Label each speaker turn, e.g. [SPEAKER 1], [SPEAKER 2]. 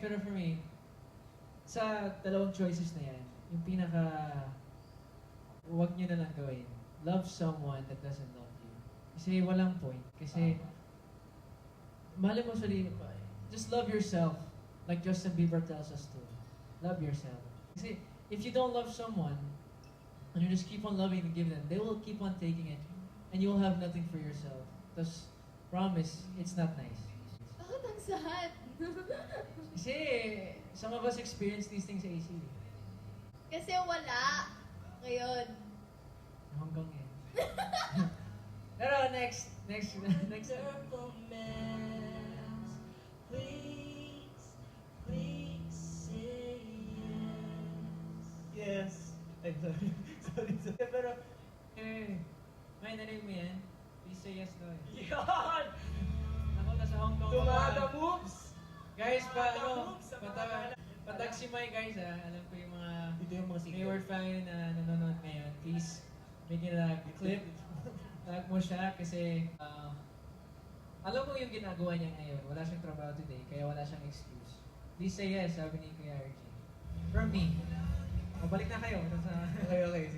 [SPEAKER 1] pero for me, sa dalawang choices na yan, yung huwag nyo na lang gawin. Love someone that doesn't love you. Kasi walang point. Kasi, mali mo sarili, just love yourself. Like Justin Bieber tells us to. Love yourself. Kasi, if you don't love someone, and you just keep on loving and give them, they will keep on taking it. And you will have nothing for yourself. Tapos, promise, it's not nice.
[SPEAKER 2] Bakit ang sad?
[SPEAKER 1] Kasi, some of us experience these things sa AC.
[SPEAKER 2] Kasi wala. Ngayon.
[SPEAKER 1] Hanggang yan. Pero next.
[SPEAKER 3] Please say yes. Yes. Sorry. Pero,
[SPEAKER 1] May narinig mo yan? Please say yes daw eh.
[SPEAKER 3] yan!
[SPEAKER 1] Ako, nasa Hong Kong.
[SPEAKER 3] Tumada moves!
[SPEAKER 1] Guys,
[SPEAKER 3] Tumada moves sa mga
[SPEAKER 1] patag si Mai guys ha. Alam ko yung mga
[SPEAKER 3] Ito yung mga secret.
[SPEAKER 1] Mayward family na nanonood ngayon. Please, make it a clip. Tag mo siya kasi alam mo yung ginagawa niya ngayon. Wala siyang trabaho today, kaya wala siyang excuse. Please say yes, sabi ni Kuya RG. From me. Mabalik na kayo.
[SPEAKER 3] Okay.